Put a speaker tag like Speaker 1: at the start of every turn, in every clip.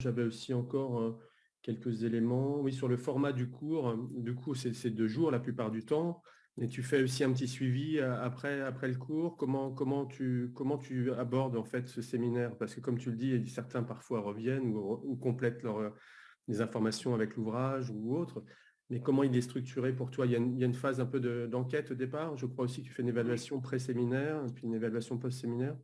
Speaker 1: J'avais aussi encore quelques éléments. Oui, sur le format du cours, du coup, c'est 2 jours la plupart du temps. Mais tu fais aussi un petit suivi après le cours. Comment tu abordes en fait ce séminaire? Parce que comme tu le dis, certains parfois reviennent ou complètent les informations avec l'ouvrage ou autre. Mais comment il est structuré pour toi? Il y a une phase un peu d'enquête au départ. Je crois aussi que tu fais une
Speaker 2: Ouais.
Speaker 1: évaluation pré-séminaire et puis une évaluation post-séminaire.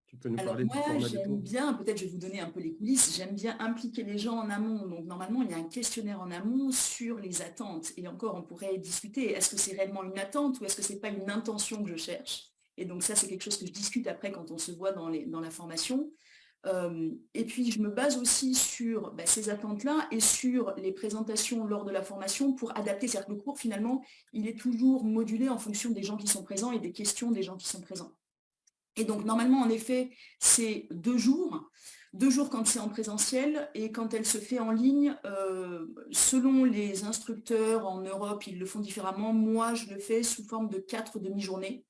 Speaker 1: Tu peux nous
Speaker 2: Alors
Speaker 1: parler du
Speaker 2: moi,
Speaker 1: format des
Speaker 2: j'aime
Speaker 1: cours?
Speaker 2: bien, peut-être je vais vous donner un peu les coulisses, j'aime bien impliquer les gens en amont. Donc normalement, il y a un questionnaire en amont sur les attentes. Et encore, on pourrait discuter, est-ce que c'est réellement une attente ou est-ce que c'est pas une intention que je cherche? Et donc ça, c'est quelque chose que je discute après quand on se voit dans la formation. Et puis, je me base aussi sur ces attentes-là et sur les présentations lors de la formation pour adapter. C'est-à-dire que le cours, finalement, il est toujours modulé en fonction des gens qui sont présents et des questions des gens qui sont présents. Et donc, normalement, en effet, c'est 2 jours. 2 jours quand c'est en présentiel et quand elle se fait en ligne, selon les instructeurs en Europe, ils le font différemment. Moi, je le fais sous forme de 4 demi-journées.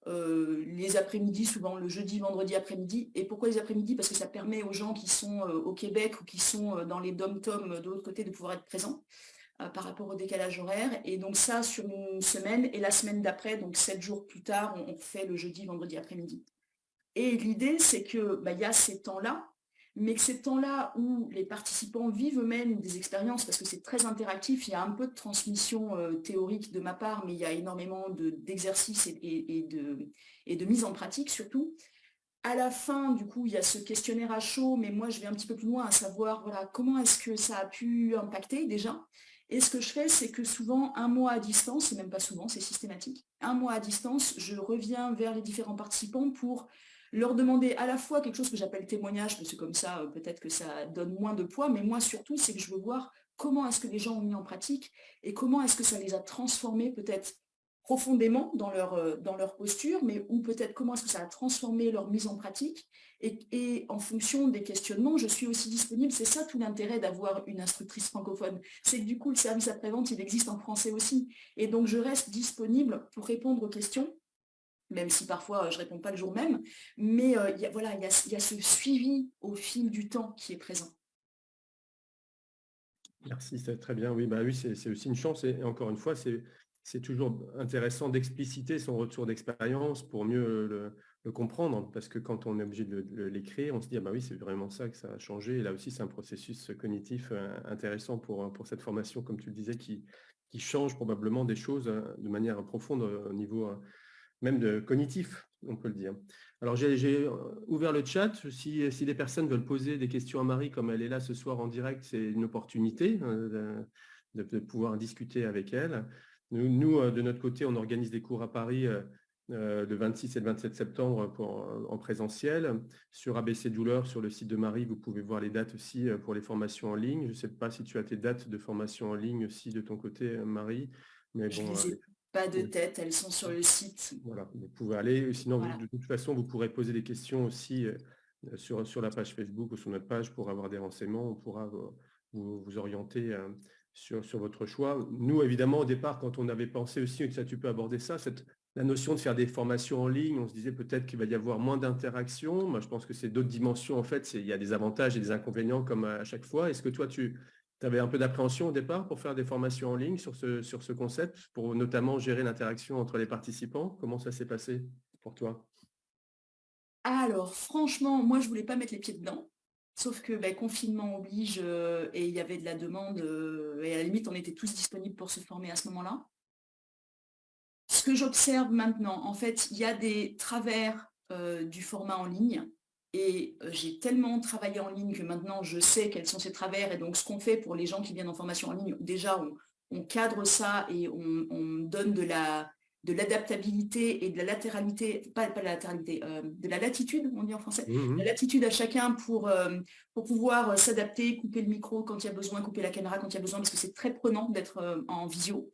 Speaker 2: Les après-midi, souvent le jeudi, vendredi après-midi. Et pourquoi les après-midi? Parce que ça permet aux gens qui sont au Québec ou qui sont dans les dom-toms de l'autre côté de pouvoir être présents par rapport au décalage horaire. Et donc ça sur une semaine. Et la semaine d'après, donc 7 jours plus tard, on fait le jeudi, vendredi après-midi. Et l'idée, c'est que y a ces temps-là, mais que ces temps-là où les participants vivent eux-mêmes des expériences, parce que c'est très interactif, il y a un peu de transmission théorique de ma part, mais il y a énormément d'exercices et de mise en pratique surtout. À la fin, du coup, il y a ce questionnaire à chaud, mais moi, je vais un petit peu plus loin à savoir, voilà, comment est-ce que ça a pu impacter déjà. Et ce que je fais, c'est que souvent, un mois à distance, c'est même pas souvent, c'est systématique, un mois à distance, je reviens vers les différents participants pour leur demander à la fois quelque chose que j'appelle témoignage, parce que comme ça, peut-être que ça donne moins de poids, mais moi surtout, c'est que je veux voir comment est-ce que les gens ont mis en pratique et comment est-ce que ça les a transformés peut-être profondément dans leur posture, mais ou peut-être comment est-ce que ça a transformé leur mise en pratique. Et en fonction des questionnements, je suis aussi disponible. C'est ça tout l'intérêt d'avoir une instructrice francophone. C'est que du coup, le service après-vente, il existe en français aussi. Et donc, je reste disponible pour répondre aux questions, même si parfois je ne réponds pas le jour même. Mais voilà, il y a ce suivi au fil du temps qui est présent.
Speaker 1: Merci, c'est très bien. Oui, bah oui, c'est aussi une chance. Et encore une fois, c'est toujours intéressant d'expliciter son retour d'expérience pour mieux le comprendre. Parce que quand on est obligé de l'écrire, on se dit, ah bah oui, c'est vraiment ça que ça a changé. Et là aussi, c'est un processus cognitif intéressant pour cette formation, comme tu le disais, qui change probablement des choses de manière profonde au niveau même de cognitif, on peut le dire. Alors, j'ai ouvert le chat. Si des personnes veulent poser des questions à Marie, comme elle est là ce soir en direct, c'est une opportunité de pouvoir discuter avec elle. Nous, de notre côté, on organise des cours à Paris le 26 et le 27 septembre en présentiel. Sur ABC Douleur, sur le site de Marie, vous pouvez voir les dates aussi pour les formations en ligne. Je ne sais pas si tu as tes dates de formation en ligne aussi de ton côté, Marie. Mais
Speaker 2: Je
Speaker 1: bon,
Speaker 2: les ai pas de tête, elles sont sur le site.
Speaker 1: voilà, vous pouvez aller. Sinon,
Speaker 2: Voilà.
Speaker 1: de toute façon, vous pourrez poser des questions aussi sur la page Facebook ou sur notre page pour avoir des renseignements. On pourra vous orienter sur votre choix. Nous, évidemment, au départ, quand on avait pensé aussi, et ça, tu peux aborder ça, la notion de faire des formations en ligne, on se disait peut-être qu'il va y avoir moins d'interactions. Moi, je pense que c'est d'autres dimensions. En fait, il y a des avantages et des inconvénients comme à chaque fois. Est-ce que toi, tu avais un peu d'appréhension au départ pour faire des formations en ligne sur ce concept, pour notamment gérer l'interaction entre les participants? Comment ça s'est passé pour toi?
Speaker 2: Alors franchement, moi je voulais pas mettre les pieds dedans, sauf que confinement oblige, et il y avait de la demande, et à la limite on était tous disponibles pour se former à ce moment-là. Ce que j'observe maintenant, en fait, il y a des travers, du format en ligne et j'ai tellement travaillé en ligne que maintenant je sais quels sont ces travers et donc ce qu'on fait pour les gens qui viennent en formation en ligne, déjà on cadre ça et on donne de l'adaptabilité et de la latéralité, pas de la latéralité, de la latitude, on dit en français, la
Speaker 1: Mhm.
Speaker 2: latitude à chacun pour pouvoir s'adapter, couper le micro quand il y a besoin, couper la caméra quand il y a besoin, parce que c'est très prenant d'être en visio.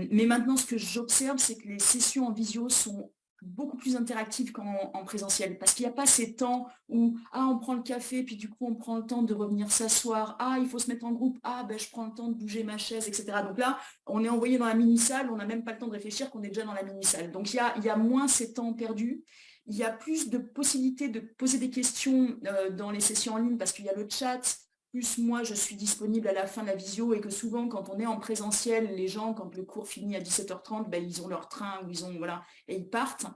Speaker 2: Mais maintenant, ce que j'observe, c'est que les sessions en visio sont beaucoup plus interactives qu'en présentiel. Parce qu'il n'y a pas ces temps où on prend le café, puis du coup, on prend le temps de revenir s'asseoir. Il faut se mettre en groupe. Je prends le temps de bouger ma chaise, etc. Donc là, on est envoyé dans la mini-salle, on n'a même pas le temps de réfléchir qu'on est déjà dans la mini-salle. Donc il y a moins ces temps perdus. il y a plus de possibilités de poser des questions dans les sessions en ligne parce qu'il y a le chat, plus moi je suis disponible à la fin de la visio et que souvent quand on est en présentiel, les gens, quand le cours finit à 17h30, ben, ils ont leur train ou ils ont, voilà, et ils partent.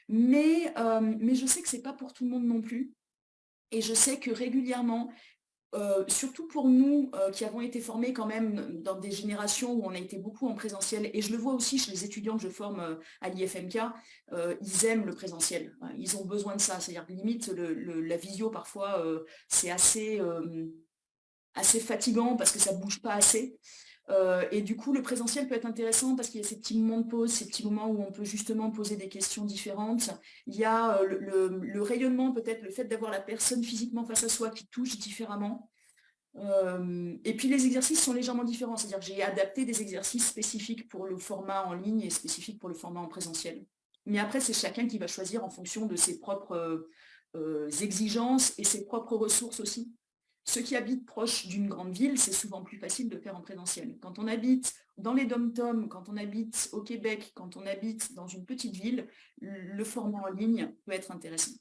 Speaker 2: Mais je sais que c'est pas pour tout le monde non plus. Et je sais que régulièrement, surtout pour nous qui avons été formés quand même dans des générations où on a été beaucoup en présentiel, et je le vois aussi chez les étudiants que je forme à l'IFMK, ils aiment le présentiel. Hein, ils ont besoin de ça. C'est-à-dire que limite, la visio, parfois, c'est assez fatigant parce que ça ne bouge pas assez. Et du coup, le présentiel peut être intéressant parce qu'il y a ces petits moments de pause, ces petits moments où on peut justement poser des questions différentes. Il y a le rayonnement, peut-être le fait d'avoir la personne physiquement face à soi qui touche différemment. Et puis les exercices sont légèrement différents, c'est-à-dire que j'ai adapté des exercices spécifiques pour le format en ligne et spécifiques pour le format en présentiel. Mais après, c'est chacun qui va choisir en fonction de ses propres exigences et ses propres ressources aussi. Ceux qui habitent proche d'une grande ville, c'est souvent plus facile de faire en présentiel. Quand on habite dans les dom-toms, quand on habite au Québec, quand on habite dans une petite ville, le format en ligne peut être intéressant.